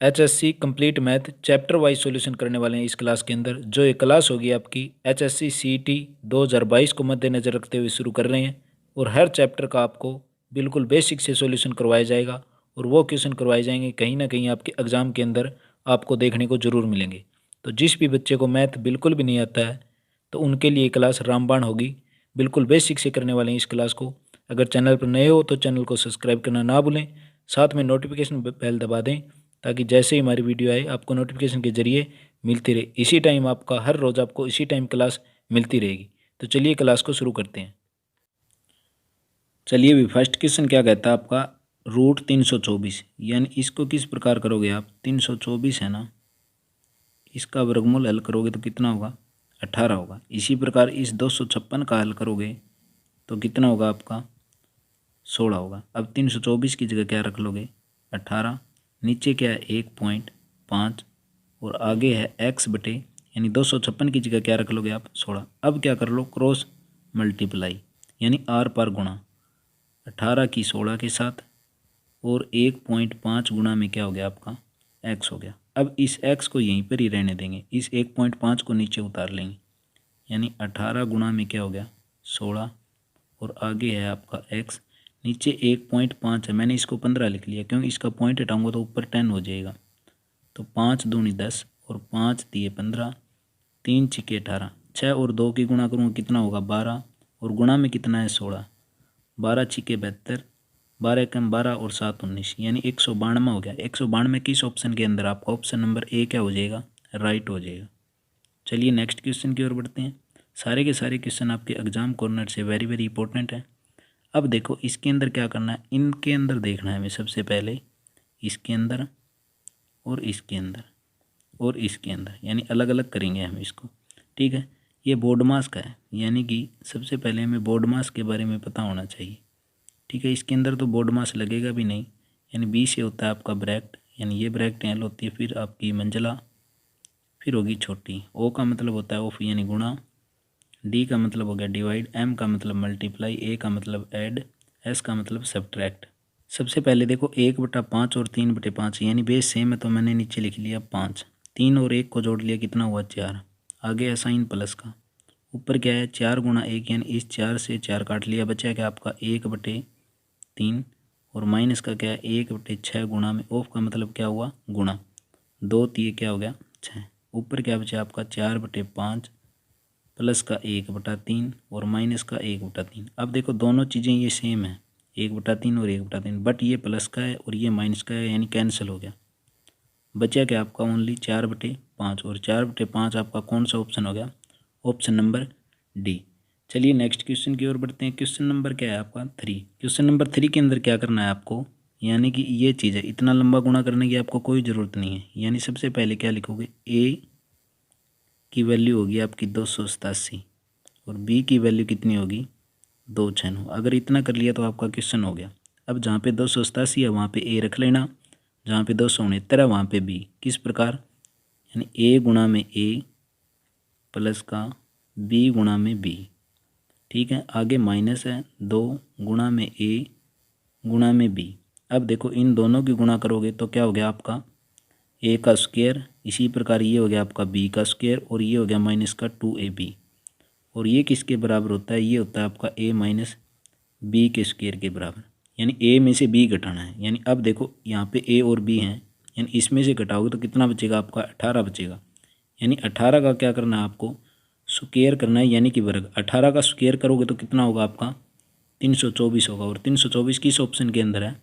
HSC complete math chapter wise solution करने वाले हैं इस क्लास के अंदर। जो ये क्लास होगी आपकी एचएससी सीईटी 2022 को मद्देनज़र रखते हुए शुरू कर रहे हैं और हर चैप्टर का आपको बिल्कुल बेसिक से सॉल्यूशन करवाया जाएगा और वो क्वेश्चन करवाए जाएंगे कहीं ना कहीं आपके एग्ज़ाम के अंदर आपको देखने को ज़रूर मिलेंगे। तो जिस भी बच्चे को मैथ बिल्कुल भी नहीं आता है तो उनके लिए क्लास रामबाण होगी। बिल्कुल बेसिक से करने वाले हैं इस क्लास को। अगर चैनल पर नए हो तो चैनल को सब्सक्राइब करना ना भूलें, साथ में नोटिफिकेशन बेल दबा दें ताकि जैसे ही हमारी वीडियो आए आपको नोटिफिकेशन के जरिए मिलती रहे। इसी टाइम आपका हर रोज़ आपको इसी टाइम क्लास मिलती रहेगी। तो चलिए क्लास को शुरू करते हैं। चलिए भी फर्स्ट क्वेश्चन क्या कहता है आपका, रूट 324 यानी इसको किस प्रकार करोगे आप। 324 है ना, इसका वर्गमूल हल करोगे तो कितना होगा, 18 होगा। इसी प्रकार इस 256 का हल करोगे तो कितना होगा आपका, 16 होगा। अब 324 की जगह क्या रख लोगे, 18, नीचे क्या है 1.5 और आगे है x बटे, यानी 256 की जगह क्या रख लोगे आप, 16। अब क्या कर लो, क्रॉस मल्टीप्लाई यानी आर पर गुणा 18 की 16 के साथ और 1.5 गुणा में क्या हो गया आपका, x हो गया। अब इस x को यहीं पर ही रहने देंगे, इस 1.5 को नीचे उतार लेंगे, यानी 18 गुणा में क्या हो गया, 16 और आगे है आपका x, नीचे 1.5 है, मैंने इसको 15 लिख लिया क्योंकि इसका पॉइंट हटाऊंगा तो ऊपर 10 हो जाएगा। तो 5 दूनी 10 और 5 दिए 15, 3 छिके 18, 6 और 2 की गुणा करूँगा कितना होगा 12 और गुणा में कितना है 16, 12 छिके 72, 12 कम 12 और 7 19, यानी 192 हो गया। 192 किस ऑप्शन के अंदर, आपका ऑप्शन नंबर ए क्या हो जाएगा, राइट हो जाएगा। चलिए नेक्स्ट क्वेश्चन की ओर बढ़ते हैं। सारे के सारे क्वेश्चन आपके एग्जाम कॉर्नर से वेरी वेरी इंपॉर्टेंट है। अब देखो इसके अंदर क्या करना है, इनके अंदर देखना है हमें सबसे पहले, इसके अंदर और इसके अंदर और इसके अंदर, यानी अलग अलग करेंगे हम इसको। ठीक है, ये बोर्ड मास का है, यानी कि सबसे पहले हमें बोर्ड मास के बारे में पता होना चाहिए। ठीक है, इसके अंदर तो बोर्ड मास लगेगा भी नहीं, यानी बी से होता है आपका ब्रैकेट, यानी ये ब्रैकेट एल होती है, फिर आपकी मंजिला, फिर होगी छोटी। ओ का मतलब होता है ऑफ यानी गुणा, डी का मतलब हो गया डिवाइड, एम का मतलब मल्टीप्लाई, ए का मतलब ऐड, एस का मतलब सब्ट्रैक्ट। सबसे पहले देखो 1/5 और 3/5 यानी बेस सेम है तो मैंने नीचे लिख लिया 5, 3 और 1 को जोड़ लिया कितना हुआ 4, आगे है साइन प्लस का, ऊपर क्या है 4 गुणा 1 यानी इस 4 से 4 काट लिया, बचा क्या आपका 1/3 और माइनस का क्या है 1/6 गुणा में, ऑफ का मतलब क्या हुआ गुणा, 2 3 क्या हो गया 6, ऊपर क्या बचा आपका 4/5 प्लस का 1/3 और माइनस का 1/3। अब देखो दोनों चीज़ें ये सेम है, 1/3 और 1/3, बट ये प्लस का है और ये माइनस का है, यानी कैंसिल हो गया। बचा क्या आपका ओनली 4/5 और 4/5 आपका कौन सा ऑप्शन हो गया, ऑप्शन नंबर डी। चलिए नेक्स्ट क्वेश्चन की ओर बढ़ते हैं। क्वेश्चन नंबर क्या है आपका 3। क्वेश्चन नंबर 3 के अंदर क्या करना है आपको, यानी कि ये चीज़ है, इतना लंबा गुणा करने की आपको कोई ज़रूरत नहीं है। यानी सबसे पहले क्या लिखोगे, ए की वैल्यू होगी आपकी 287 और बी की वैल्यू कितनी होगी 296। अगर इतना कर लिया तो आपका क्वेश्चन हो गया। अब जहाँ पे 287 है वहाँ पे ए रख लेना, जहाँ पे 269 है वहाँ पे बी। किस प्रकार, यानी ए गुणा में ए प्लस का बी गुणा में बी। ठीक है, आगे माइनस है 2 गुणा में ए गुणा में बी। अब देखो इन दोनों की गुणा करोगे तो क्या हो गया आपका ए का स्क्वायर, इसी प्रकार ये हो गया आपका बी का स्क्वायर और ये हो गया माइनस का 2ab। और ये किसके बराबर होता है, ये होता है आपका a माइनस बी के स्क्वायर के बराबर, यानी a में से b घटाना है। यानी अब देखो यहाँ पे a और b हैं, यानी इसमें से घटाओगे तो कितना बचेगा आपका 18 बचेगा। यानी 18 का क्या करना है आपको, स्क्वायर करना है, यानी कि वर्ग। 18 का स्क्वायर करोगे तो कितना होगा आपका 324 होगा, और 324 किस ऑप्शन के अंदर है,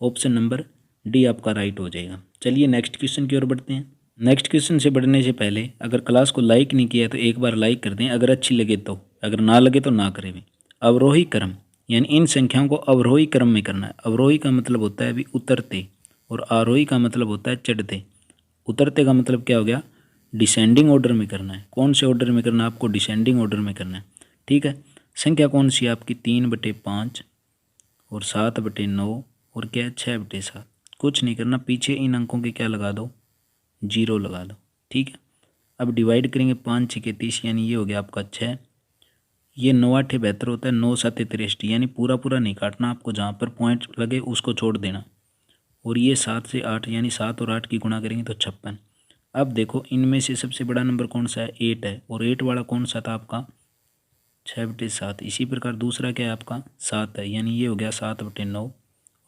ऑप्शन नंबर डी आपका राइट हो जाएगा। चलिए नेक्स्ट क्वेश्चन की ओर बढ़ते हैं। नेक्स्ट क्वेश्चन से बढ़ने से पहले अगर क्लास को लाइक नहीं किया तो एक बार लाइक कर दें, अगर अच्छी लगे तो, अगर ना लगे तो ना करें भी। अवरोही क्रम यानी इन संख्याओं को अवरोही क्रम में करना है। अवरोही का मतलब होता है अभी उतरते और आरोही का मतलब होता है चढ़ते। उतरते का मतलब क्या हो गया, डिसेंडिंग ऑर्डर में करना है। कौन से ऑर्डर में करना है आपको, डिसेंडिंग ऑर्डर में करना है। ठीक है, संख्या कौन सी है आपकी 3/5 और 7/9 और क्या है 6/7। कुछ नहीं करना, पीछे इन अंकों के क्या लगा दो, 0 लगा दो। ठीक है, अब डिवाइड करेंगे 5 6 30, यानी ये हो गया आपका 6। ये 9 8 72 होता है, 9 7 63, यानी पूरा पूरा नहीं काटना आपको, जहाँ पर पॉइंट लगे उसको छोड़ देना। और ये 7 से 8 यानी 7 और 8 की गुणा करेंगे तो 56। अब देखो इनमें से सबसे बड़ा नंबर कौन सा है, 8 है, और 8 वाला कौन सा था आपका 6/7। इसी प्रकार दूसरा क्या है आपका 7 है, यानी ये हो गया 7/9।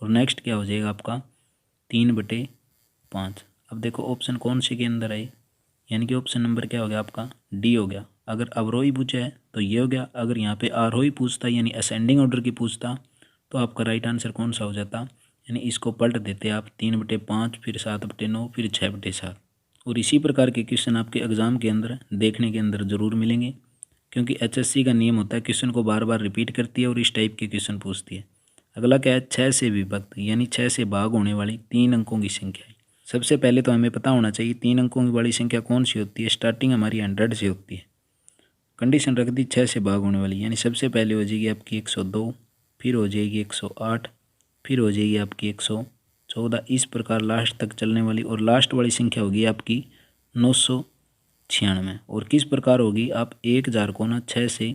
और नेक्स्ट क्या हो जाएगा आपका 3/5। अब देखो ऑप्शन कौन से के अंदर है, यानी कि ऑप्शन नंबर क्या हो गया आपका डी हो गया। अगर अवरोही पूछा है तो ये हो गया, अगर यहाँ पे आरोही पूछता यानी असेंडिंग ऑर्डर की पूछता तो आपका राइट आंसर कौन सा हो जाता, यानी इसको पलट देते आप 3/5, फिर 7/9, फिर 6/7। और इसी प्रकार के क्वेश्चन आपके एग्ज़ाम के अंदर देखने के अंदर ज़रूर मिलेंगे, क्योंकि एचएससी का नियम होता है क्वेश्चन को बार बार रिपीट करती है और इस टाइप के क्वेश्चन पूछती है। अगला क्या है, 6 से विभक्त यानी 6 से भाग होने वाली 3 अंकों की संख्या है। सबसे पहले तो हमें पता होना चाहिए 3 अंकों की वाली संख्या कौन सी होती है। स्टार्टिंग हमारी 100 से होती है, कंडीशन रख दी 6 से भाग होने वाली, यानी सबसे पहले हो जाएगी आपकी 102, फिर हो जाएगी 108, फिर हो जाएगी आपकी 114, इस प्रकार लास्ट तक चलने वाली, और लास्ट वाली संख्या होगी आपकी 996। और किस प्रकार होगी, आप 1000 को ना 6 से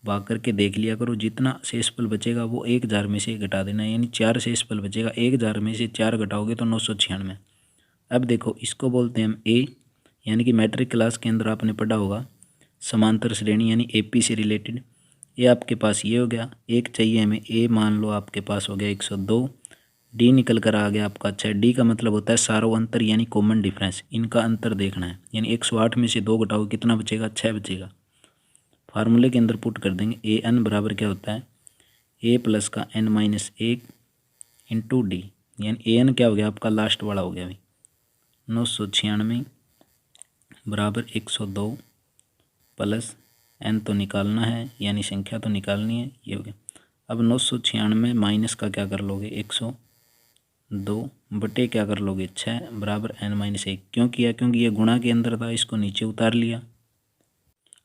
भाग करके देख लिया करो, जितना शेषफल बचेगा वो 1000 में से घटा देना, यानी 4 शेषफल बचेगा, 1000 में से 4 घटाओगे तो 996। अब देखो इसको बोलते हैं हम ए, यानी कि मैट्रिक क्लास के अंदर आपने पढ़ा होगा समांतर श्रेणी यानी एपी से रिलेटेड। ये आपके पास ये हो गया, एक चाहिए हमें ए, मान लो आपके पास हो गया 102, डी निकल कर आ गया आपका 6। डी का मतलब होता है सारो अंतर यानी कॉमन डिफरेंस, इनका अंतर देखना है, यानी 108 में से 2 घटाओगे कितना बचेगा, 6 बचेगा। फार्मूले के अंदर पुट कर देंगे, ए एन बराबर क्या होता है ए प्लस का n-1 इंटू डी, यानी ए एन क्या हो गया आपका लास्ट वाला हो गया भाई 996 बराबर 102 प्लस एन तो निकालना है, यानी संख्या तो निकालनी है, ये हो गया। अब 996 माइनस का क्या कर लोगे 102 बटे क्या कर लोगे 6 बराबर n-1। क्यों किया, क्योंकि ये गुणा के अंदर था, इसको नीचे उतार लिया।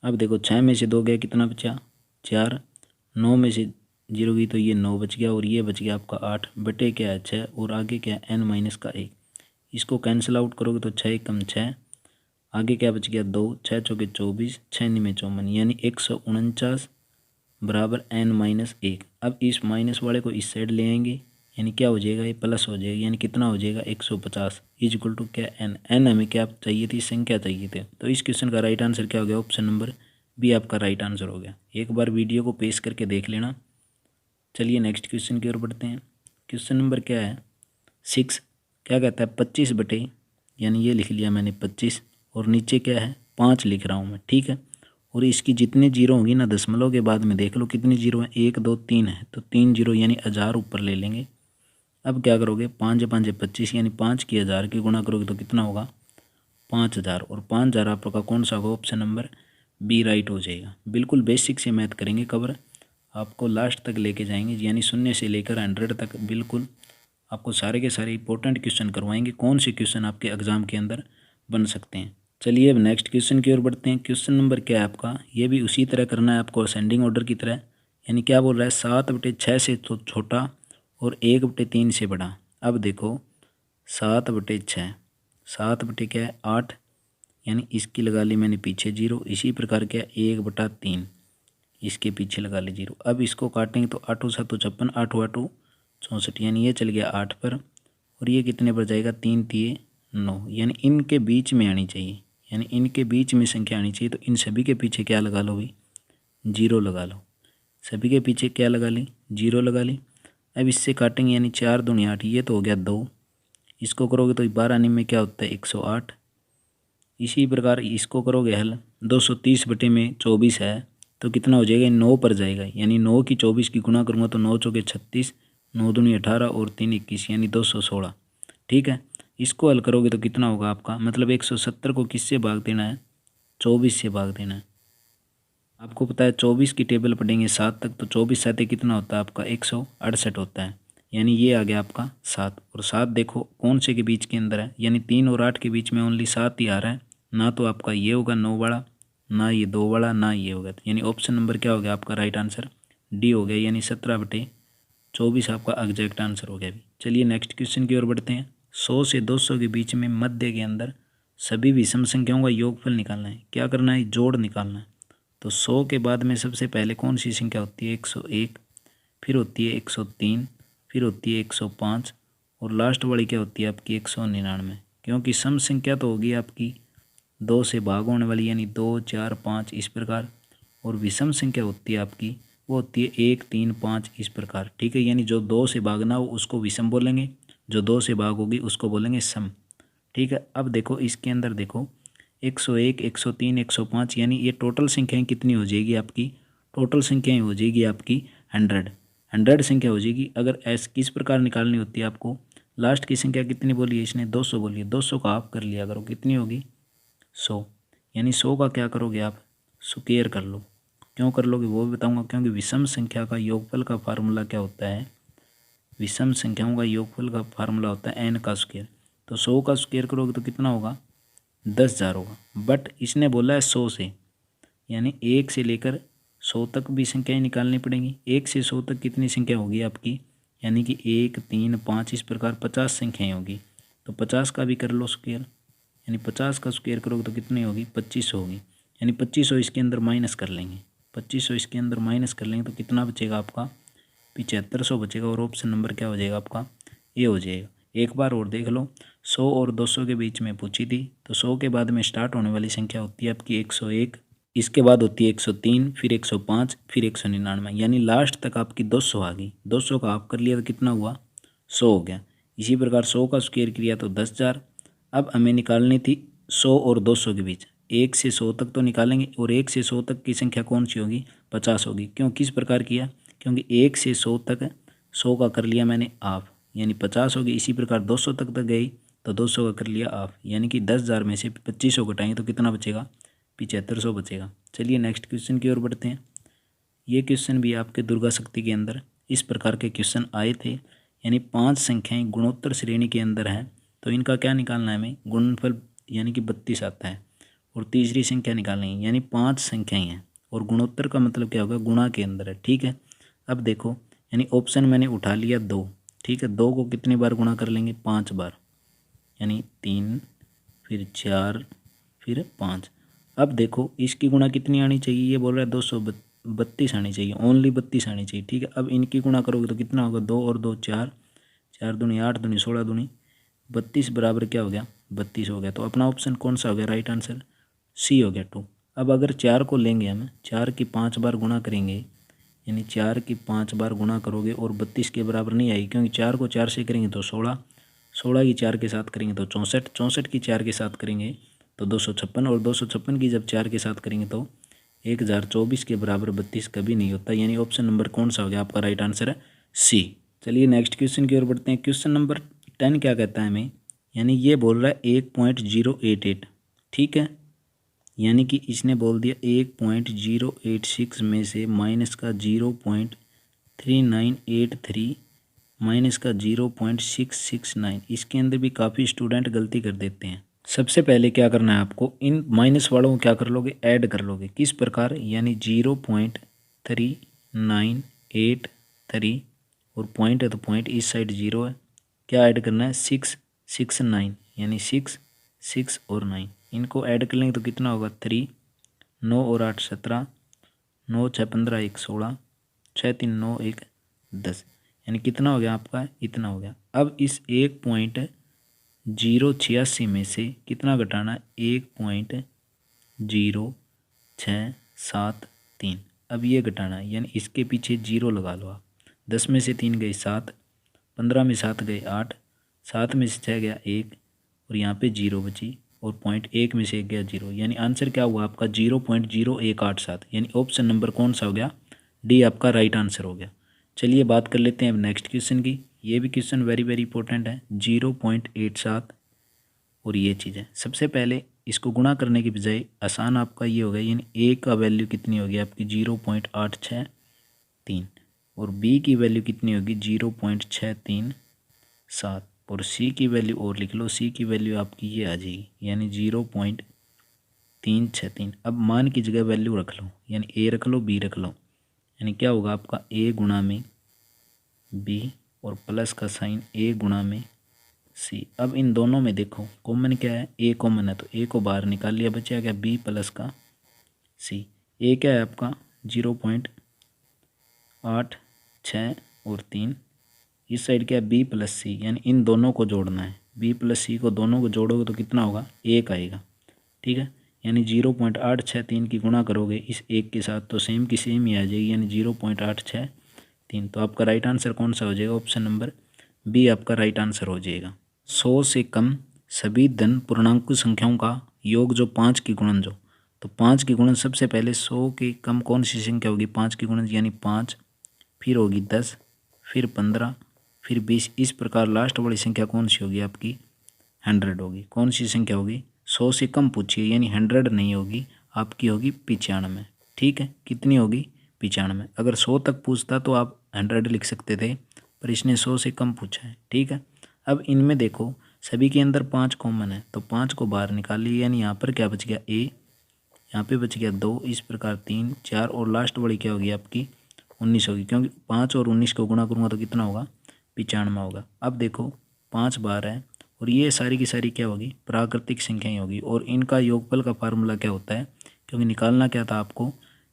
अब देखो 6 में से 2 गया, कितना बचा 4, 9 में से 0 गई तो ये 9 बच गया, और ये बच गया आपका 8 बटे क्या है 6, और आगे क्या है n-1। इसको कैंसिल आउट करोगे तो 6 कम 6, आगे क्या बच गया 2, 6 चौके 24, 6 में 54, यानी 149 बराबर n-1। अब इस माइनस वाले को इस साइड ले आएंगे, यानी क्या हो जाएगा ये प्लस हो जाएगा, यानी कितना हो जाएगा 150 इक्वल टू क्या एन हमें क्या चाहिए थी, संख्या चाहिए थे। तो इस क्वेश्चन का राइट आंसर क्या हो गया, ऑप्शन नंबर बी आपका राइट आंसर हो गया। एक बार वीडियो को पेश करके देख लेना। चलिए नेक्स्ट क्वेश्चन की ओर बढ़ते हैं। क्वेश्चन नंबर क्या है 6, क्या कहता है 25 बटे, यानी ये लिख लिया मैंने 25, और नीचे क्या है 5 लिख रहा हूँ मैं, ठीक है। और इसकी जितनी जीरो होंगी ना दशमलव के बाद में देख लो कितनी जीरो है, 1 2 3 है, तो 3 जीरो यानी 1000 ऊपर ले लेंगे। अब क्या करोगे 5 5 25, यानी 5 की 1000 की गुणा करोगे तो कितना होगा 5000, और 5000 आपका कौन सा होगा, ऑप्शन नंबर बी राइट हो जाएगा। बिल्कुल बेसिक से मैथ करेंगे कवर, आपको लास्ट तक लेके जाएंगे, यानी 0 से लेकर 100 तक बिल्कुल आपको सारे के सारे इंपॉर्टेंट क्वेश्चन करवाएंगे, कौन से क्वेश्चन आपके एग्जाम के अंदर बन सकते हैं। चलिए अब नेक्स्ट क्वेश्चन की ओर बढ़ते हैं। क्वेश्चन नंबर क्या है आपका, ये भी उसी तरह करना है आपको असेंडिंग ऑर्डर की तरह, यानी क्या बोल रहा है 7/6 से तो छोटा और 1/3 से बड़ा। अब देखो 7/6, 7 बटे क्या है 8, यानी इसकी लगा ली मैंने पीछे 0, इसी प्रकार क्या 1/3 इसके पीछे लगा ली 0। अब इसको काटेंगे तो 8 7 56, 8 8 64, यानी ये चल गया 8 पर, और ये कितने पर जाएगा 3 3 9, यानी इनके बीच में आनी चाहिए, यानी इनके बीच में संख्या आनी चाहिए। तो इन सभी के पीछे क्या लगा लो भाई 0 लगा लो, सभी के पीछे क्या लगा ली 0 लगा ली। अब इससे काटेंगे, यानी 4 दूनी 8, ये तो हो गया 2, इसको करोगे तो 12 में क्या होता है 108। इसी प्रकार इसको करोगे हल, 230 बटे में 24 है तो कितना हो जाएगा 9 पर जाएगा, यानी 9 की 24 की गुणा करूँगा तो 9 चौके 36, 9 दूनी 18 और 3 21, यानी 216, ठीक है। इसको हल करोगे तो कितना होगा आपका, मतलब 170 को किससे भाग देना है 24 से भाग देना है। आपको पता है 24 की टेबल पढ़ेंगे 7 तक, तो 24 7 कितना होता है आपका 168 होता है, यानी ये आ गया आपका 7। और 7 देखो कौन से के बीच के अंदर है, यानी 3 और 8 के बीच में ओनली 7 ही आ रहा है, ना तो आपका ये होगा 9 वाला, ना ये 2 वाला, ना ये होगा, यानी ऑप्शन नंबर क्या हो गया आपका राइट आंसर डी हो गया, यानी 17/24 आपका एग्जैक्ट आंसर हो गया। चलिए नेक्स्ट क्वेश्चन की ओर बढ़ते हैं। 100 से 200 के बीच में मध्य के अंदर सभी विषम संख्याओं का योगफल निकालना है। क्या करना है, जोड़ निकालना है। तो 100 के बाद में सबसे पहले कौन सी संख्या होती है 101, फिर होती है 103, फिर होती है 105, और लास्ट वाली क्या होती है आपकी 199, क्योंकि सम संख्या तो होगी आपकी 2 से भाग होने वाली, यानी 2, 4, 5 इस प्रकार, और विषम संख्या होती है आपकी वो होती है 1, 3, 5 इस प्रकार। ठीक है, यानी जो 2 से भागना हो उसको विषम बोलेंगे, जो 2 से भाग होगी उसको बोलेंगे सम। ठीक है, अब देखो इसके अंदर देखो 101, 103, 105, यानी ये टोटल संख्याएं कितनी हो जाएगी आपकी, टोटल संख्याएं हो जाएगी आपकी 100 संख्या हो जाएगी। अगर ऐसे किस प्रकार निकालनी होती है आपको, लास्ट की संख्या कितनी बोली है इसने, 200 बोली है, 200 का आप कर लिया करो, कितनी होगी 100, यानी 100 का क्या करोगे आप स्क्वायर कर लो। क्यों कर लोगे वो भी बताऊंगा, क्योंकि विषम संख्या का योगफल का फार्मूला क्या होता है, विषम संख्याओं का योगफल का फार्मूला होता है n का स्क्वायर। तो 100 का स्क्वायर करोगे तो कितना होगा 10,000 होगा, बट इसने बोला है 100 से, यानी 1 से लेकर 100 तक भी संख्याएं निकालनी पड़ेंगी। 1 से 100 तक कितनी संख्या होगी आपकी, यानी कि 1, 3, 5 इस प्रकार 50 संख्याएं होगी। तो 50 का भी कर लो स्क्वायर, यानी 50 का स्क्वायर करोगे तो कितनी होगी 2500 होगी, यानी 2500 इसके अंदर माइनस कर लेंगे, 2500 इसके अंदर माइनस कर लेंगे तो कितना बचेगा आपका 7500 बचेगा, और ऑप्शन नंबर क्या हो जाएगा आपका ये हो जाएगा। एक बार और देख लो, 100 और 200 के बीच में पूछी थी, तो 100 के बाद में स्टार्ट होने वाली संख्या होती है आपकी 101, इसके बाद होती है 103, फिर 105, फिर 199, यानी लास्ट तक आपकी 200 आ गई। 200 का आप कर लिया तो कितना हुआ 100 हो गया। इसी प्रकार 100 का स्क्वायर किया तो 10,000। अब हमें निकालनी थी 100 और 200 के बीच, 1 से 100 तक तो निकालेंगे, और 1 से 100 तक की संख्या कौन सी होगी 50 होगी। क्यों, किस प्रकार किया, क्योंकि 1 से 100 तक 100 का कर लिया मैंने हाफ, यानी 50 होगी। इसी प्रकार 200 तक गई तो 200 का कर लिया हाफ, यानी कि 10,000 में से 2500 घटाएंगे तो कितना बचेगा 7500 बचेगा। चलिए नेक्स्ट क्वेश्चन की ओर बढ़ते हैं। ये क्वेश्चन भी आपके दुर्गा शक्ति के अंदर इस प्रकार के क्वेश्चन आए थे, यानी 5 संख्याएं गुणोत्तर श्रेणी के अंदर है, तो इनका क्या निकालना है हमें, गुणनफल यानी कि 32 आता है, और तीसरी संख्या निकालनी है, यानी 5 संख्याएं हैं और गुणोत्तर का मतलब क्या होगा गुणा के अंदर है। ठीक है, अब देखो यानी ऑप्शन मैंने उठा लिया 2, ठीक है, 2 को कितनी बार गुणा कर लेंगे 5 बार, यानी 3, फिर 4, फिर 5। अब देखो इसकी गुणा कितनी आनी चाहिए, ये बोल रहा है 232 आनी चाहिए, ओनली 32 आनी चाहिए। ठीक है, अब इनकी गुणा करोगे तो कितना होगा 2 और 2 4, 4 दूनी 8 दूनी 16 दूनी 32 बराबर क्या हो गया 32 हो गया। तो अपना ऑप्शन कौन सा हो गया राइट आंसर, सी हो गया 2। अब अगर 4 को लेंगे हम, 4 की 5 बार गुणा करेंगे, यानी 4 की 5 बार गुणा करोगे और 32 के बराबर नहीं आएगी, क्योंकि 4 को 4 से करेंगे तो 16, 16 की 4 के साथ करेंगे तो 64, 64 की 4 के साथ करेंगे तो 256, और 256 की जब 4 के साथ करेंगे तो 1024 के बराबर 32 कभी नहीं होता, यानी ऑप्शन नंबर कौन सा हो गया आपका राइट आंसर है सी। चलिए नेक्स्ट क्वेश्चन की ओर बढ़ते हैं। क्वेश्चन नंबर 10 क्या कहता है हमें, यानी ये बोल रहा है 1.088, ठीक है, यानी कि इसने बोल दिया 1.086 में से माइनस का 0.3983 माइनस का 0.669। इसके अंदर भी काफ़ी स्टूडेंट गलती कर देते हैं। सबसे पहले क्या करना है आपको, इन माइनस वालों को क्या कर लोगे ऐड कर लोगे, किस प्रकार, यानी 0.3983 और पॉइंट है तो पॉइंट इस साइड 0 है, क्या ऐड करना है 669, यानी 6 6 और 9 इनको ऐड कर लेंगे तो कितना होगा 3, 9 और 8 17, 9 6 15 1 16, 6 3 9 1 10, यानी कितना हो गया आपका इतना हो गया। अब इस 1.086 में से कितना घटाना, 1.0673, अब ये घटाना है, यानी इसके पीछे 0 लगा लो आप। 10 में से 3 गए 7, 15 में 7 गए 8, 7 में से 6 गया 1, और यहाँ पे 0 बची, और पॉइंट 1 में से 1 गया 0, यानी आंसर क्या हुआ आपका 0.0187, यानी ऑप्शन नंबर कौन सा हो गया डी आपका राइट आंसर हो गया। चलिए बात कर लेते हैं अब नेक्स्ट क्वेश्चन की। ये भी क्वेश्चन वेरी वेरी इंपॉर्टेंट है, 0.87 और ये चीज़ है। सबसे पहले इसको गुणा करने की बजाय आसान आपका ये हो गया, यानी ए का वैल्यू कितनी होगी आपकी 0.863, और बी की वैल्यू कितनी होगी 0.637, और सी की वैल्यू और लिख लो, सी की वैल्यू आपकी ये आ जाएगी, यानी 0.363। अब मान की जगह वैल्यू रख लो, यानी ए रख लो बी रख लो, यानी क्या होगा आपका ए गुणा में बी और प्लस का साइन ए गुणा में सी। अब इन दोनों में देखो कॉमन क्या है, ए कॉमन है तो ए को बाहर निकाल लिया, बचा क्या बी प्लस का सी। ए क्या है आपका 0.86 और 3, इस साइड क्या है बी प्लस सी, यानी इन दोनों को जोड़ना है। बी प्लस सी को दोनों को जोड़ोगे तो कितना होगा 1 आएगा। ठीक है, यानी 0.863 की गुणा करोगे इस 1 के साथ तो सेम की सेम ही आ जाएगी, यानी 0.863। तो आपका राइट आंसर कौन सा हो जाएगा, ऑप्शन नंबर बी आपका राइट आंसर हो जाएगा। 100 से कम सभी धन पूर्णांक संख्याओं का योग जो 5 की गुणन जो, तो 5 की गुणन सबसे पहले 100 के कम कौन सी संख्या होगी 5 की गुणन, यानी 5, फिर होगी 10, फिर 15, फिर 20। इस प्रकार लास्ट वाली संख्या कौन सी होगी आपकी 100 होगी। कौन सी संख्या होगी 100 से कम पूछिए, यानी 100 नहीं होगी, आपकी होगी 95। ठीक है, कितनी होगी 95। अगर 100 तक पूछता तो आप 100 लिख सकते थे, पर इसने 100 से कम पूछा है। ठीक है, अब इनमें देखो सभी के अंदर 5 कॉमन है, तो 5 को बाहर निकाल लिया, यानी यहाँ पर क्या बच गया ए, यहाँ पे बच गया 2, इस प्रकार 3, 4 और लास्ट वाली क्या होगी आपकी 19 होगी, क्योंकि 5 और 19 को गुणा करूँगा तो कितना होगा 95 होगा। अब देखो 5 बार है और ये सारी की सारी क्या होगी प्राकृतिक संख्याएं होगी, और इनका योगफल का फार्मूला क्या होता है, क्योंकि निकालना क्या था आपको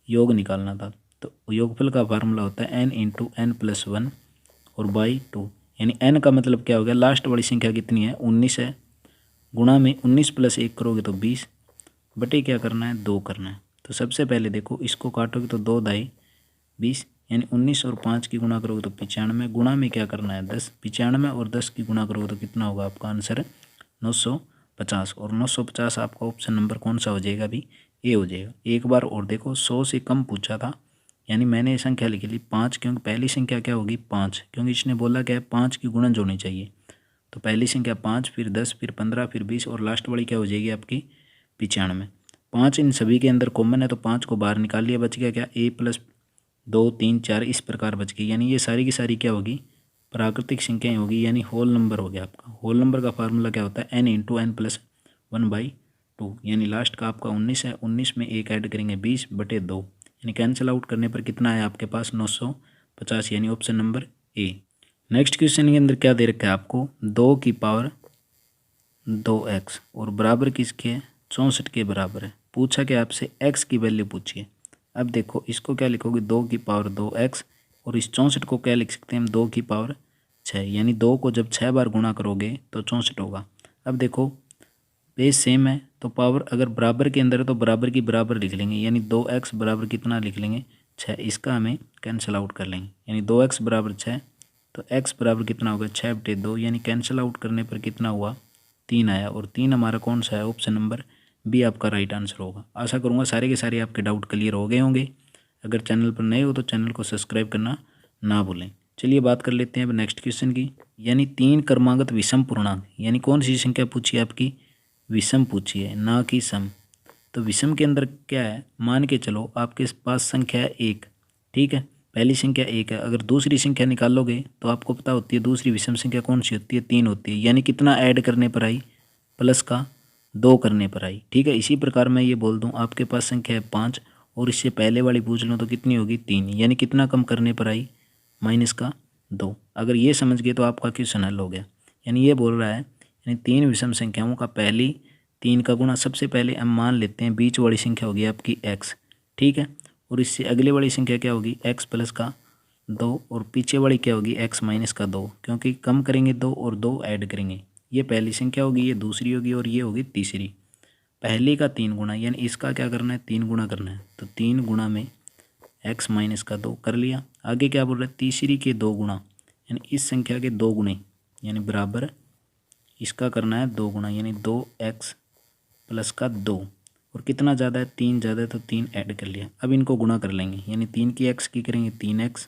योग निकालना था, तो योगफल का फार्मूला होता है n इंटू एन प्लस 1 और बाई 2, यानी n का मतलब क्या हो गया लास्ट वाली संख्या कितनी है 19 है, गुणा में 19 प्लस 1 करोगे तो 20, बटे क्या करना है 2 करना है। तो सबसे पहले देखो इसको काटोगे तो 2 दाई 20, यानी 19 और 5 की गुणा करोगे तो 95, गुणा में क्या करना है 10, 95 और 10 की गुणा करोगे तो कितना होगा आपका आंसर 950, और 950 आपका ऑप्शन नंबर कौन सा हो जाएगा अभी ए हो जाएगा। एक बार और देखो 100 से कम पूछा था, यानी मैंने ये संख्या लिखी ली 5, क्योंकि पहली संख्या क्या होगी 5, क्योंकि इसने बोला क्या है 5 की गुणन होनी चाहिए, तो पहली संख्या 5, फिर 10, फिर 15, फिर 20 और लास्ट वाली क्या हो जाएगी आपकी 95। 5 इन सभी के अंदर कॉमन है, तो 5 को बाहर निकाल लिया, बच गया क्या ए प्लस 2, 3, 4 इस प्रकार बच गई, यानी ये सारी की सारी क्या होगी प्राकृतिक संख्याएं होगी, यानी होल नंबर हो गया आपका। होल नंबर का फार्मूला क्या होता है n इंटू एन प्लस 1/2, यानी लास्ट का आपका 19 है, 19 में एक ऐड करेंगे 20 बटे 2, यानी कैंसिल आउट करने पर कितना है आपके पास 950, यानी option number A. Next question के अंदर क्या दे रखा है आपको 2 की पावर 2x और बराबर किसके है 64 के बराबर है। पूछा कि आपसे x की वैल्यू पूछिए। अब देखो इसको क्या लिखोगे 2 की पावर 2x, और इस 64 को क्या लिख सकते हैं हम 2 की पावर 6, यानी 2 को जब 6 बार गुणा करोगे तो 64 होगा। अब देखो बेस सेम है, तो पावर अगर बराबर के अंदर है तो बराबर की बराबर लिख लेंगे, यानी 2x बराबर कितना लिख लेंगे 6, इसका हमें कैंसिल आउट कर लेंगे, यानी 2x बराबर 6, तो x बराबर कितना होगा 6 बटे 2, यानी कैंसिल आउट करने पर कितना हुआ 3 आया, और 3 हमारा कौन सा है ऑप्शन नंबर बी आपका राइट आंसर होगा। आशा करूँगा सारे के सारे आपके डाउट क्लियर हो गए होंगे। अगर चैनल पर नए हो तो चैनल को सब्सक्राइब करना ना भूलें। चलिए बात कर लेते हैं अब नेक्स्ट क्वेश्चन की, यानी 3 क्रमागत विषम पूर्णांक, यानी कौन सी संख्या पूछी है आपकी विषम पूछी है ना कि सम। तो विषम के अंदर क्या है, मान के चलो आपके पास संख्या है 1, ठीक है, पहली संख्या 1 है, अगर दूसरी संख्या निकालोगे तो आपको पता होती है दूसरी विषम संख्या कौन सी होती है 3 होती है, यानी कितना ऐड करने पर आई प्लस का 2 करने पर आई। ठीक है, इसी प्रकार मैं ये बोल दूं आपके पास संख्या है 5 और इससे पहले वाली पूछ लूँ तो कितनी होगी 3, यानी कितना कम करने पर आई माइनस का 2। अगर ये समझ गए तो आपका क्वेश्चन हल हो गया। यानी ये बोल रहा है यानी 3 विषम संख्याओं का पहली 3 का गुणा, सबसे पहले हम मान लेते हैं बीच वाली संख्या होगी आपकी x, ठीक है, और इससे अगले वाली संख्या क्या होगी x प्लस का 2, और पीछे वाली क्या होगी x माइनस का 2, क्योंकि कम करेंगे 2 और 2 ऐड करेंगे, ये पहली संख्या होगी, ये दूसरी होगी और ये होगी तीसरी। पहले का 3 गुणा, यानी इसका क्या करना है 3 गुणा करना है, तो 3 गुणा में x माइनस का 2 कर लिया। आगे क्या बोल रहा है तीसरी के 2 गुणा, यानी इस संख्या के 2 गुणे, यानी बराबर इसका करना है 2 गुणा, यानी 2x प्लस का 2, और कितना ज़्यादा है 3 ज़्यादा है तो 3 ऐड कर लिया। अब इनको गुणा कर लेंगे, यानी 3 की x की करेंगे 3x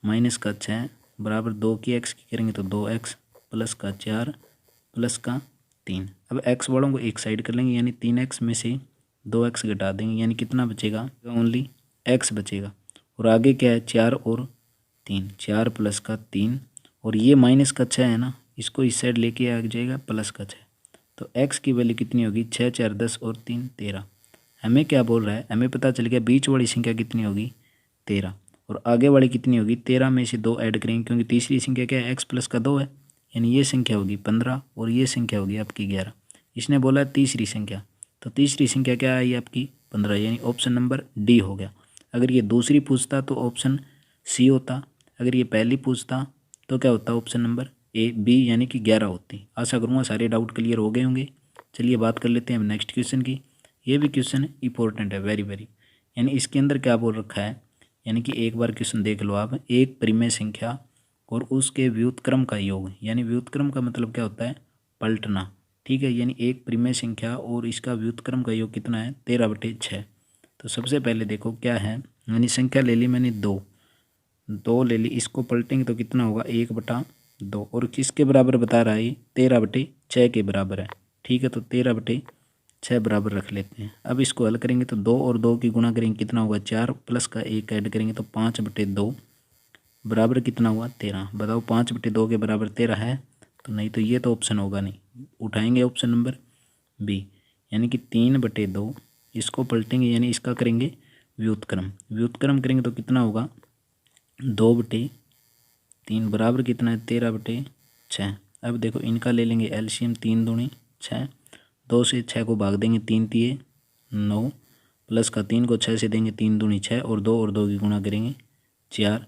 माइनस का 6 बराबर 2 की x की करेंगे तो 2x प्लस का 4 प्लस का 3। अब x वालों को एक साइड कर लेंगे, यानी 3x में से 2x घटा देंगे, यानी कितना बचेगा ओनली x बचेगा, और आगे क्या है 4 और 3, 4 प्लस का 3, और ये माइनस का 6 है ना, इसको इस साइड लेके आ जाएगा प्लस का 6, तो x की वैल्यू कितनी होगी 6 4 10 और 3 13। हमें क्या बोल रहा है, हमें पता चल गया बीच वाली संख्या कितनी होगी 13, और आगे वाली कितनी होगी 13 में से 2 ऐड करेंगे, क्योंकि तीसरी संख्या क्या है x प्लस का 2 है, यानी ये संख्या होगी 15 और ये संख्या होगी आपकी 11। इसने बोला है तीसरी संख्या, तो तीसरी संख्या क्या आई आपकी 15, यानी ऑप्शन नंबर डी हो गया। अगर ये दूसरी पूछता तो ऑप्शन सी होता, अगर ये पहली पूछता तो क्या होता है ऑप्शन नंबर ए बी यानी कि 11 होती। आशा करूँगा सारे डाउट क्लियर हो गए होंगे। चलिए बात कर लेते हैं नेक्स्ट क्वेश्चन की। ये भी क्वेश्चन इंपॉर्टेंट है, वेरी वेरी। यानी इसके अंदर क्या बोल रखा है, यानी कि एक बार क्वेश्चन देख लो आप। एक परिमेय संख्या और उसके व्युत्क्रम का योग, यानी व्युत्क्रम का मतलब क्या होता है, पलटना। ठीक है, यानी एक परिमेय संख्या और इसका व्युत्क्रम का योग कितना है, 13/6। तो सबसे पहले देखो क्या है, यानी संख्या ले ली मैंने 2 ले ली, इसको पलटेंगे तो कितना होगा 1/2। और किसके बराबर बता रहा है ये, 13/6 के बराबर है। ठीक है, तो 13/6 बराबर रख लेते हैं। अब इसको हल करेंगे तो 2 और 2 की गुणा करेंगे कितना होगा 4, प्लस का 1 ऐड करेंगे तो 5/2 बराबर कितना हुआ 13। बताओ 5/2 के बराबर 13 है, तो नहीं, तो ये तो ऑप्शन होगा नहीं। उठाएंगे ऑप्शन नंबर बी, यानी कि 3/2। इसको पलटेंगे यानी इसका करेंगे व्युत्क्रम। व्युत्क्रम करेंगे तो कितना होगा 2/3 बराबर कितना है 13/6। अब देखो इनका ले लेंगे एलसीएम, 3 दूनी 6, 2 से 6 को भाग देंगे 3 तिये 9, प्लस का 3 को 6 से देंगे 3 दूनी 6, और 2 और 2 की गुणा करेंगे 4,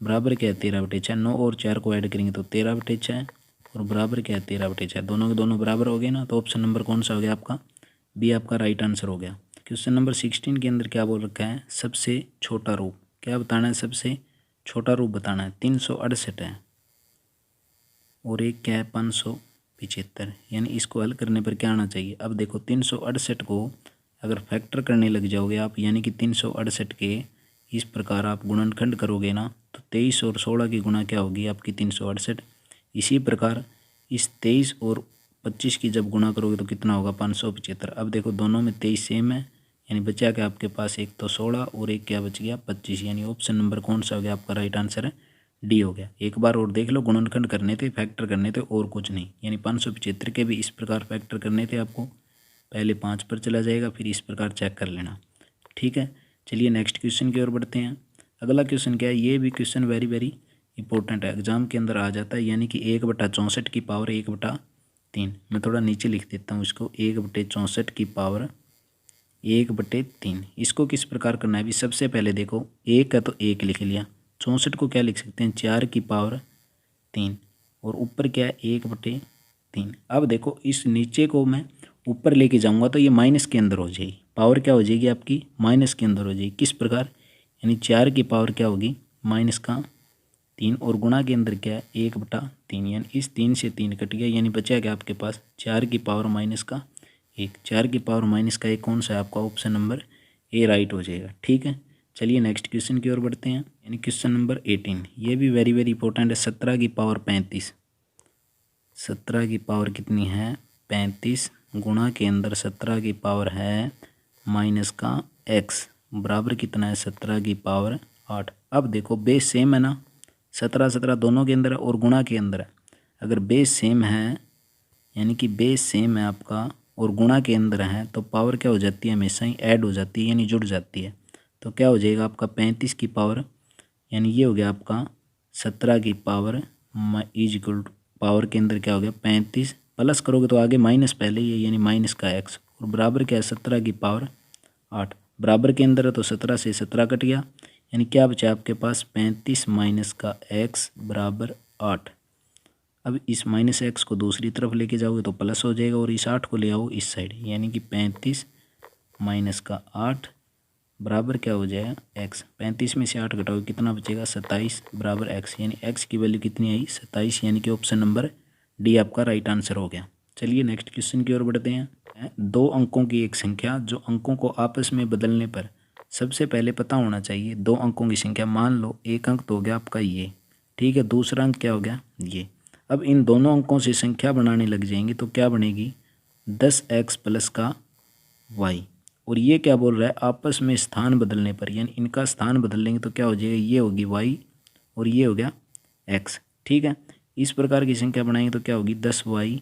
बराबर क्या है 13/6। 9 और 4 को ऐड करेंगे तो 13/6, और बराबर क्या है 13/6। दोनों के दोनों बराबर हो गए ना, तो ऑप्शन नंबर कौन सा हो गया आपका, बी आपका राइट आंसर हो गया। क्वेश्चन नंबर 16 के अंदर क्या बोल रखा है, सबसे छोटा रूप क्या बताना है, सबसे छोटा रूप बताना है। 368 है और एक क्या है 575, यानी इसको हल करने पर क्या आना चाहिए। अब देखो 368 को अगर फैक्टर करने लग जाओगे आप, यानी कि 368 के इस प्रकार आप गुणनखंड करोगे ना, तो 23 और 16 की गुणा क्या होगी आपकी 368। इसी प्रकार इस 23 और 25 की जब गुणा करोगे तो कितना होगा 575। अब देखो दोनों में 23 सेम है, यानी बचा क्या आपके पास, एक तो 16 और एक क्या बच गया 25, यानी ऑप्शन नंबर कौन सा हो गया आपका राइट आंसर है, डी हो गया। एक बार और देख लो, गुणनखंड करने थे, फैक्टर करने थे, और कुछ नहीं। यानी 575 के भी इस प्रकार फैक्टर करने थे आपको, पहले 5 पर चला जाएगा, फिर इस प्रकार चेक कर लेना। ठीक है, चलिए नेक्स्ट क्वेश्चन की ओर बढ़ते हैं। अगला क्वेश्चन क्या है, ये भी क्वेश्चन वेरी वेरी इंपॉर्टेंट है, एग्जाम के अंदर आ जाता है। यानी कि 1/64 की पावर 1/3। मैं थोड़ा नीचे लिख देता हूँ इसको, 1/64 की पावर 1/3। इसको किस प्रकार करना है, अभी सबसे पहले देखो 1 है तो 1 लिख लिया, 64 को क्या लिख सकते हैं 4 की पावर 3, और ऊपर क्या है 1/3। अब देखो इस नीचे को मैं ऊपर लेके जाऊंगा तो ये माइनस के अंदर हो जाएगी, पावर क्या हो जाएगी आपकी माइनस के अंदर हो जाएगी। किस प्रकार, यानी 4 की पावर क्या होगी -3, और गुणा के अंदर क्या है 1/3, यानी इस 3 से 3 कट गया, यानी बचा क्या आपके पास 4 की पावर -1। 4 की पावर -1 कौन सा है आपका, ऑप्शन नंबर ए राइट हो जाएगा। ठीक है, चलिए नेक्स्ट क्वेश्चन की ओर बढ़ते हैं। यानी क्वेश्चन नंबर 18, ये भी वेरी वेरी इंपॉर्टेंट है। 17 की पावर 35, 17 की पावर कितनी है 35, गुणा के अंदर 17 की पावर है -x, बराबर कितना है 17 की पावर 8। अब देखो बेस सेम है ना, 17 दोनों के अंदर है और गुणा के अंदर है। अगर बेस सेम है, यानी कि बेस सेम है आपका और गुणा के अंदर है, तो पावर क्या हो जाती है हमेशा ही ऐड हो जाती है, यानी जुड़ जाती है। तो क्या हो जाएगा आपका 35 की पावर, यानी ये हो गया आपका 17 की power is equal to power के अंदर क्या हो गया 35, प्लस करोगे तो आगे माइनस पहले ही है, यानी माइनस का x, और बराबर क्या है 17 की पावर 8। बराबर के अंदर है तो 17 से 17 कट गया, यानी क्या बचा आपके पास 35 माइनस का x बराबर 8। अब इस -x को दूसरी तरफ लेके जाओगे तो प्लस हो जाएगा, और इस 8 को ले आओ इस साइड, यानी कि 35 माइनस का 8 बराबर क्या हो जाएगा x। 35 में से 8 घटाओगे कितना बचेगा 27 बराबर x, यानी x की वैल्यू कितनी आई 27, यानी कि ऑप्शन नंबर डी आपका राइट आंसर हो गया। चलिए नेक्स्ट क्वेश्चन की ओर बढ़ते हैं। 2 अंकों की एक संख्या जो अंकों को आपस में बदलने पर सबसे पहले पता होना चाहिए। 2 अंकों की संख्या, मान लो एक अंक तो हो गया आपका ये, ठीक है, दूसरा अंक क्या हो गया ये। अब इन दोनों अंकों से संख्या बनाने लग जाएंगे तो क्या बनेगी 10x प्लस का y, और ये क्या बोल रहा है आपस में स्थान बदलने पर, यानी इनका स्थान बदल लेंगे तो क्या हो जाएगा, ये होगी y और ये हो गया x। ठीक है, इस प्रकार की संख्या बनाएंगे तो क्या होगी 10y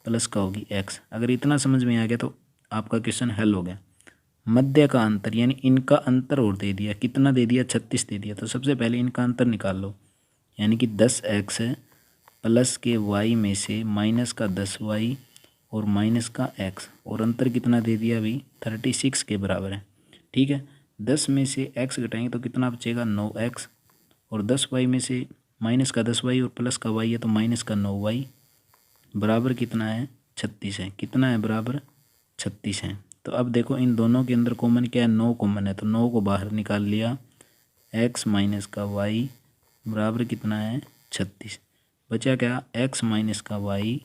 प्लस का होगी x। अगर इतना समझ में आ गया तो आपका क्वेश्चन हल हो गया। मध्य का अंतर, यानी इनका अंतर और दे दिया, कितना दे दिया 36 दे दिया, तो सबसे पहले इनका अंतर निकाल लो, यानी कि 10x प्लस के y में से माइनस का 10y और माइनस का x, और अंतर कितना दे दिया अभी 36 के बराबर है। ठीक है, 10 में से x घटाएंगे तो कितना बचेगा 9x, और 10y में से माइनस का 10y और प्लस का y है तो माइनस का 9y बराबर कितना है 36 है। कितना है बराबर 36 है। तो अब देखो इन दोनों के अंदर कॉमन क्या है 9 कॉमन है तो 9 को बाहर निकाल लिया। x माइनस का y बराबर कितना है 36। बचा क्या x माइनस का y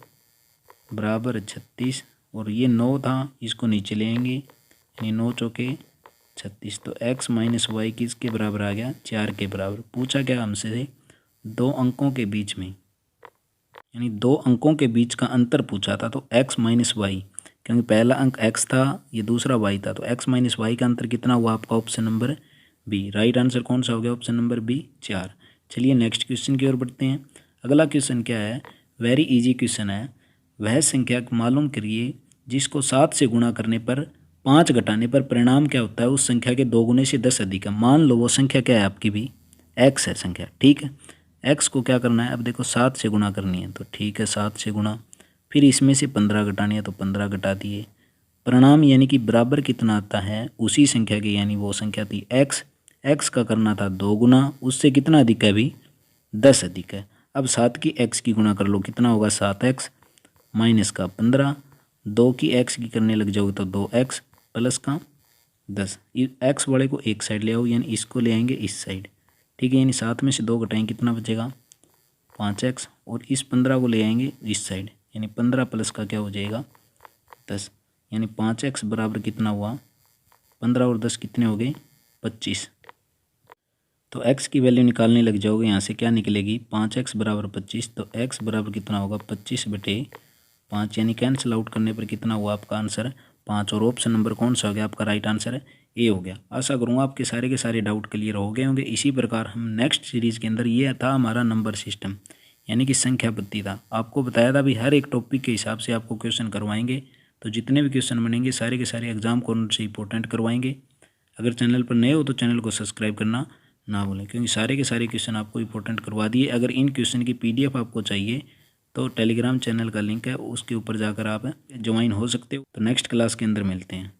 बराबर 36 और ये 9 था इसको नीचे लेंगे यानी 9 चौके 36। तो x माइनस वाई किसके बराबर आ गया 4 के बराबर। पूछा क्या हमसे 2 अंकों के बीच में यानी 2 अंकों के बीच का अंतर पूछा था। तो x माइनस वाई क्योंकि पहला अंक x था ये दूसरा y था तो x माइनस वाई का अंतर कितना हुआ आपका option number B. Right answer कौन सा हो गया ऑप्शन नंबर बी 4। चलिए नेक्स्ट क्वेश्चन की ओर बढ़ते हैं। अगला क्वेश्चन क्या है वेरी इजी क्वेश्चन है। वह संख्या मालूम करिए जिसको 7 से गुणा करने पर 5 घटाने पर परिणाम क्या होता है उस संख्या के 2 गुने से 10 अधिक है। मान लो वो संख्या क्या है आपकी भी x है संख्या ठीक है। x को क्या करना है अब देखो 7 से गुणा करनी है तो ठीक है 7 से गुणा फिर इसमें से 15 घटानी है तो 15 घटा दिए। परिणाम यानी कि बराबर कितना आता है उसी संख्या के यानी वो संख्या थी x का करना था 2 गुना उससे कितना अधिक है अभी 10 अधिक है। अब 7 की x की गुणा कर लो कितना होगा 7x माइनस का 15 2 की x की करने लग जाओगे तो 2x प्लस का 10। x वाले को एक साइड ले आओ यानी इसको ले आएंगे इस साइड ठीक है यानी 7 में से 2 घटाएंगे कितना बचेगा 5x और इस 15 को ले आएंगे इस साइड यानी 15 प्लस का क्या हो जाएगा 10 यानी 5x बराबर कितना हुआ 15 और 10 कितने हो गए 25। तो x की वैल्यू निकालने लग जाओगे यहाँ से क्या निकलेगी 5x बराबर 25 तो x बराबर कितना होगा 25/5 यानी कैंसिल आउट करने पर कितना हुआ आपका आंसर 5 और ऑप्शन नंबर कौन सा हो गया आपका राइट आंसर ए हो गया। आशा करूँगा आपके सारे के सारे डाउट क्लियर हो गए होंगे। इसी प्रकार हम नेक्स्ट सीरीज़ के अंदर ये था हमारा नंबर सिस्टम यानी कि संख्या पद्धति था। आपको बताया था भी हर एक टॉपिक के हिसाब से आपको क्वेश्चन करवाएंगे तो जितने भी क्वेश्चन बनेंगे सारे के सारे एग्जाम कॉर्नर से इंपॉर्टेंट करवाएंगे। अगर चैनल पर नए हो तो चैनल को सब्सक्राइब करना ना भूलें क्योंकि सारे के सारे क्वेश्चन आपको इंपॉर्टेंट करवा दिए। अगर इन क्वेश्चन की PDF आपको चाहिए तो टेलीग्राम चैनल का लिंक है उसके ऊपर जाकर आप ज्वाइन हो सकते हो। तो नेक्स्ट क्लास के अंदर मिलते हैं।